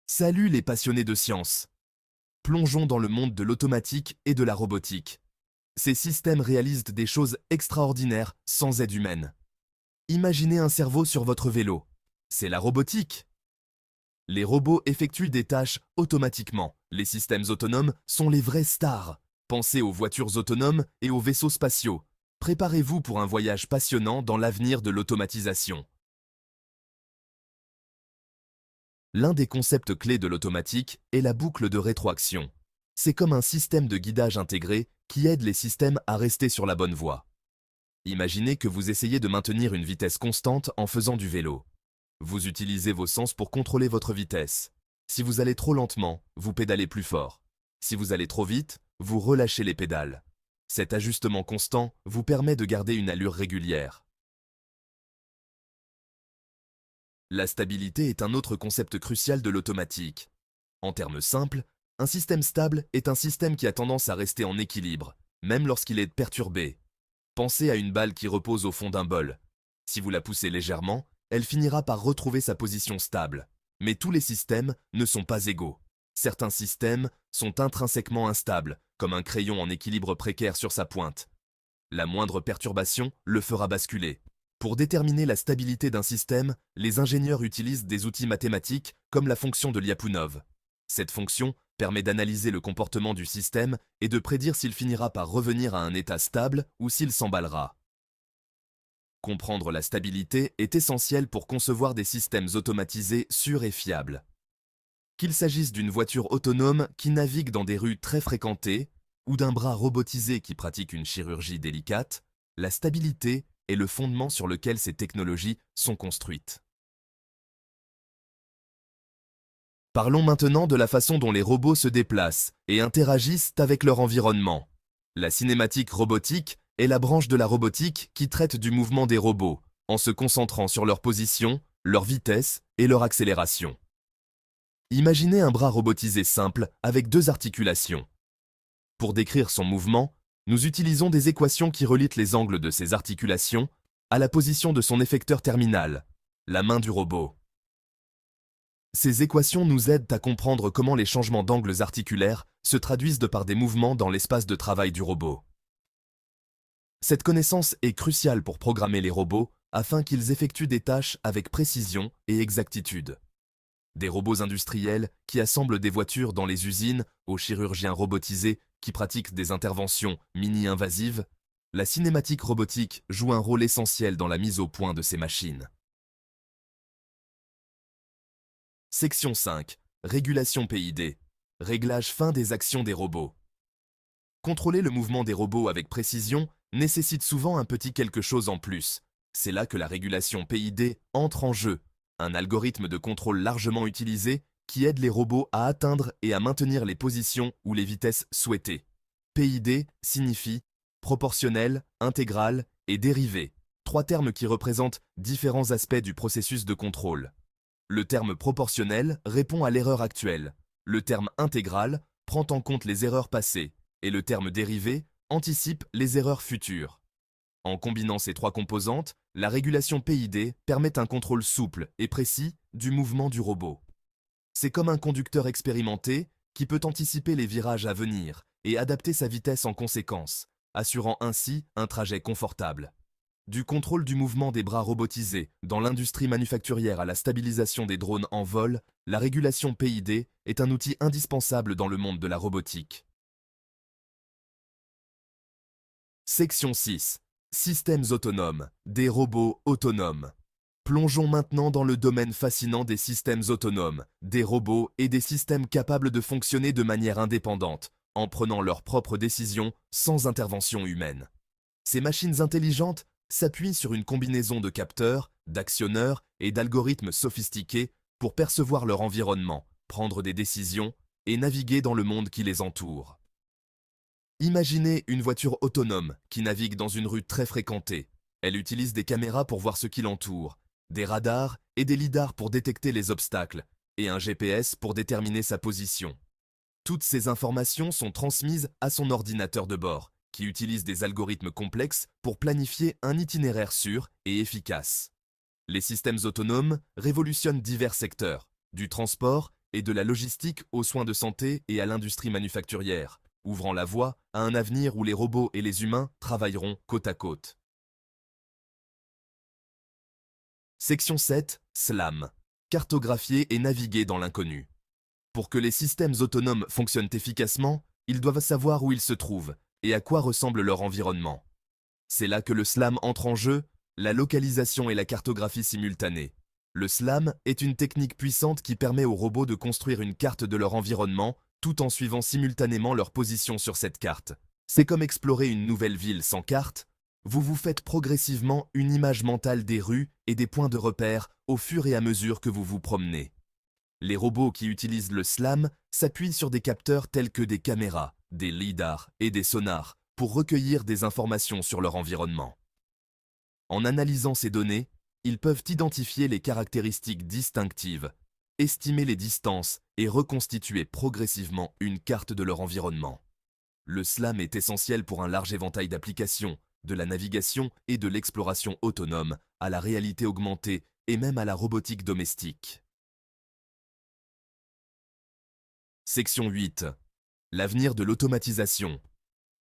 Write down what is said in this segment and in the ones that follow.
Salut les passionnés de science! Plongeons dans le monde de l'automatique et de la robotique. Ces systèmes réalisent des choses extraordinaires sans aide humaine. Imaginez un cerveau sur votre vélo. C'est la robotique. Les robots effectuent des tâches automatiquement. Les systèmes autonomes sont les vraies stars. Pensez aux voitures autonomes et aux vaisseaux spatiaux. Préparez-vous pour un voyage passionnant dans l'avenir de l'automatisation. L'un des concepts clés de l'automatique est la boucle de rétroaction. C'est comme un système de guidage intégré qui aide les systèmes à rester sur la bonne voie. Imaginez que vous essayez de maintenir une vitesse constante en faisant du vélo. Vous utilisez vos sens pour contrôler votre vitesse. Si vous allez trop lentement, vous pédalez plus fort. Si vous allez trop vite, vous relâchez les pédales. Cet ajustement constant vous permet de garder une allure régulière. La stabilité est un autre concept crucial de l'automatique. En termes simples, un système stable est un système qui a tendance à rester en équilibre, même lorsqu'il est perturbé. Pensez à une balle qui repose au fond d'un bol. Si vous la poussez légèrement, elle finira par retrouver sa position stable. Mais tous les systèmes ne sont pas égaux. Certains systèmes sont intrinsèquement instables, comme un crayon en équilibre précaire sur sa pointe. La moindre perturbation le fera basculer. Pour déterminer la stabilité d'un système, les ingénieurs utilisent des outils mathématiques comme la fonction de Lyapunov. Cette fonction permet d'analyser le comportement du système et de prédire s'il finira par revenir à un état stable ou s'il s'emballera. Comprendre la stabilité est essentiel pour concevoir des systèmes automatisés sûrs et fiables. Qu'il s'agisse d'une voiture autonome qui navigue dans des rues très fréquentées ou d'un bras robotisé qui pratique une chirurgie délicate, la stabilité est le fondement sur lequel ces technologies sont construites. Parlons maintenant de la façon dont les robots se déplacent et interagissent avec leur environnement. La cinématique robotique est la branche de la robotique qui traite du mouvement des robots, en se concentrant sur leur position, leur vitesse et leur accélération. Imaginez un bras robotisé simple avec deux articulations. Pour décrire son mouvement, nous utilisons des équations qui relient les angles de ces articulations à la position de son effecteur terminal, la main du robot. Ces équations nous aident à comprendre comment les changements d'angles articulaires se traduisent par des mouvements dans l'espace de travail du robot. Cette connaissance est cruciale pour programmer les robots afin qu'ils effectuent des tâches avec précision et exactitude. Des robots industriels qui assemblent des voitures dans les usines aux chirurgiens robotisés qui pratiquent des interventions mini-invasives, la cinématique robotique joue un rôle essentiel dans la mise au point de ces machines. Section 5. Régulation PID. Réglage fin des actions des robots. Contrôler le mouvement des robots avec précision nécessite souvent un petit quelque chose en plus. C'est là que la régulation PID entre en jeu, un algorithme de contrôle largement utilisé qui aide les robots à atteindre et à maintenir les positions ou les vitesses souhaitées. PID signifie proportionnel, intégral et dérivé, trois termes qui représentent différents aspects du processus de contrôle. Le terme proportionnel répond à l'erreur actuelle, le terme intégral prend en compte les erreurs passées et le terme dérivé anticipe les erreurs futures. En combinant ces trois composantes, la régulation PID permet un contrôle souple et précis du mouvement du robot. C'est comme un conducteur expérimenté qui peut anticiper les virages à venir et adapter sa vitesse en conséquence, assurant ainsi un trajet confortable. Du contrôle du mouvement des bras robotisés dans l'industrie manufacturière à la stabilisation des drones en vol, la régulation PID est un outil indispensable dans le monde de la robotique. Section 6. Systèmes autonomes, des robots autonomes. Plongeons maintenant dans le domaine fascinant des systèmes autonomes, des robots et des systèmes capables de fonctionner de manière indépendante, en prenant leurs propres décisions sans intervention humaine. Ces machines intelligentes s'appuient sur une combinaison de capteurs, d'actionneurs et d'algorithmes sophistiqués pour percevoir leur environnement, prendre des décisions et naviguer dans le monde qui les entoure. Imaginez une voiture autonome qui navigue dans une rue très fréquentée. Elle utilise des caméras pour voir ce qui l'entoure, des radars et des lidars pour détecter les obstacles, et un GPS pour déterminer sa position. Toutes ces informations sont transmises à son ordinateur de bord, qui utilise des algorithmes complexes pour planifier un itinéraire sûr et efficace. Les systèmes autonomes révolutionnent divers secteurs, du transport et de la logistique aux soins de santé et à l'industrie manufacturière, ouvrant la voie à un avenir où les robots et les humains travailleront côte à côte. Section 7. SLAM. Cartographier et naviguer dans l'inconnu. Pour que les systèmes autonomes fonctionnent efficacement, ils doivent savoir où ils se trouvent et à quoi ressemble leur environnement. C'est là que le SLAM entre en jeu, la localisation et la cartographie simultanée. Le SLAM est une technique puissante qui permet aux robots de construire une carte de leur environnement tout en suivant simultanément leur position sur cette carte. C'est comme explorer une nouvelle ville sans carte. Vous vous faites progressivement une image mentale des rues et des points de repère au fur et à mesure que vous vous promenez. Les robots qui utilisent le SLAM s'appuient sur des capteurs tels que des caméras, des lidars et des sonars pour recueillir des informations sur leur environnement. En analysant ces données, ils peuvent identifier les caractéristiques distinctives, estimer les distances et reconstituer progressivement une carte de leur environnement. Le SLAM est essentiel pour un large éventail d'applications, de la navigation et de l'exploration autonome à la réalité augmentée et même à la robotique domestique. Section 8. L'avenir de l'automatisation.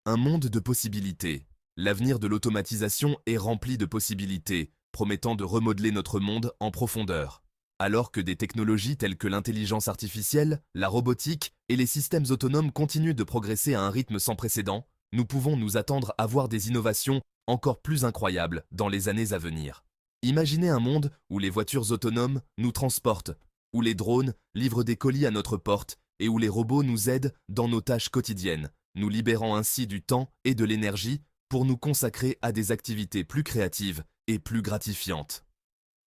Un monde de possibilités. L'avenir de l'automatisation est rempli de possibilités, promettant de remodeler notre monde en profondeur. Alors que des technologies telles que l'intelligence artificielle, la robotique et les systèmes autonomes continuent de progresser à un rythme sans précédent, nous pouvons nous attendre à voir des innovations encore plus incroyables dans les années à venir. Imaginez un monde où les voitures autonomes nous transportent, où les drones livrent des colis à notre porte et où les robots nous aident dans nos tâches quotidiennes, nous libérant ainsi du temps et de l'énergie pour nous consacrer à des activités plus créatives et plus gratifiantes.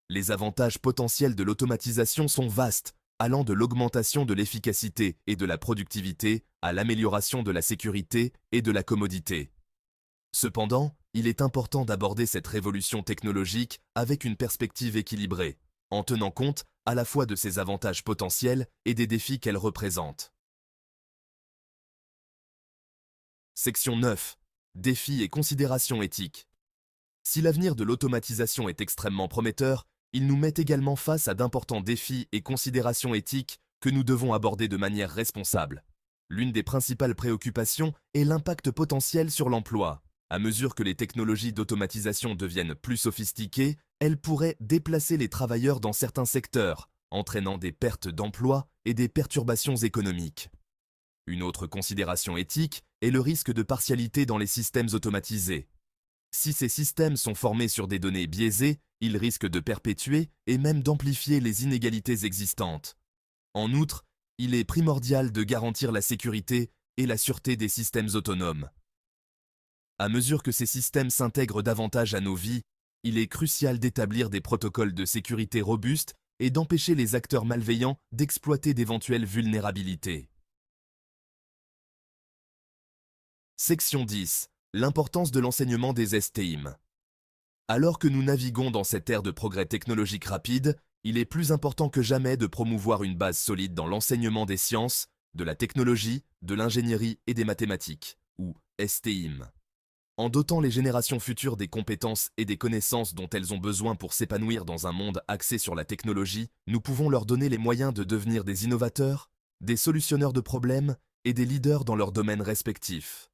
Les avantages potentiels de l'automatisation sont vastes, allant de l'augmentation de l'efficacité et de la productivité à l'amélioration de la sécurité et de la commodité. Cependant, il est important d'aborder cette révolution technologique avec une perspective équilibrée, en tenant compte à la fois de ses avantages potentiels et des défis qu'elle représente. Section 9. Défis et considérations éthiques. Si l'avenir de l'automatisation est extrêmement prometteur, il nous met également face à d'importants défis et considérations éthiques que nous devons aborder de manière responsable. L'une des principales préoccupations est l'impact potentiel sur l'emploi. À mesure que les technologies d'automatisation deviennent plus sophistiquées, elles pourraient déplacer les travailleurs dans certains secteurs, entraînant des pertes d'emplois et des perturbations économiques. Une autre considération éthique est le risque de partialité dans les systèmes automatisés. Si ces systèmes sont formés sur des données biaisées, ils risquent de perpétuer et même d'amplifier les inégalités existantes. En outre, il est primordial de garantir la sécurité et la sûreté des systèmes autonomes. À mesure que ces systèmes s'intègrent davantage à nos vies, il est crucial d'établir des protocoles de sécurité robustes et d'empêcher les acteurs malveillants d'exploiter d'éventuelles vulnérabilités. Section 10. L'importance de l'enseignement des STEAM. Alors que nous naviguons dans cette ère de progrès technologique rapide, il est plus important que jamais de promouvoir une base solide dans l'enseignement des sciences, de la technologie, de l'ingénierie et des mathématiques, ou STEAM. En dotant les générations futures des compétences et des connaissances dont elles ont besoin pour s'épanouir dans un monde axé sur la technologie, nous pouvons leur donner les moyens de devenir des innovateurs, des solutionneurs de problèmes et des leaders dans leurs domaines respectifs.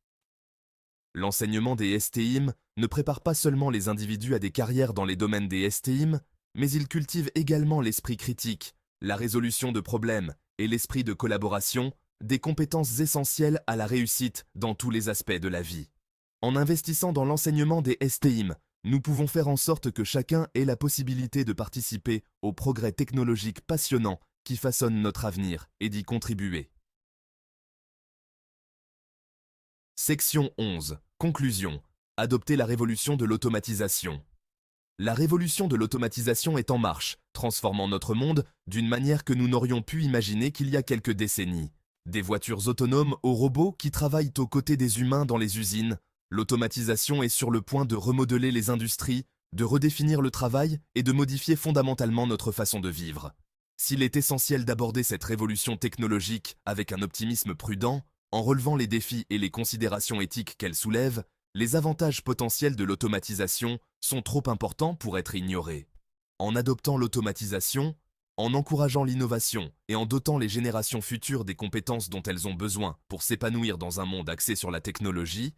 L'enseignement des STEAM ne prépare pas seulement les individus à des carrières dans les domaines des STEAM, mais il cultive également l'esprit critique, la résolution de problèmes et l'esprit de collaboration, des compétences essentielles à la réussite dans tous les aspects de la vie. En investissant dans l'enseignement des STEAM, nous pouvons faire en sorte que chacun ait la possibilité de participer au progrès technologique passionnant qui façonne notre avenir et d'y contribuer. Section 11. Conclusion. Adopter la révolution de l'automatisation. La révolution de l'automatisation est en marche, transformant notre monde d'une manière que nous n'aurions pu imaginer qu'il y a quelques décennies. Des voitures autonomes aux robots qui travaillent aux côtés des humains dans les usines, l'automatisation est sur le point de remodeler les industries, de redéfinir le travail et de modifier fondamentalement notre façon de vivre. S'il est essentiel d'aborder cette révolution technologique avec un optimisme prudent, en relevant les défis et les considérations éthiques qu'elle soulève, les avantages potentiels de l'automatisation sont trop importants pour être ignorés. En adoptant l'automatisation, En encourageant l'innovation et en dotant les générations futures des compétences dont elles ont besoin pour s'épanouir dans un monde axé sur la technologie,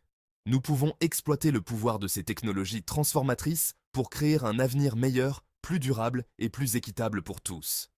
nous pouvons exploiter le pouvoir de ces technologies transformatrices pour créer un avenir meilleur, plus durable et plus équitable pour tous.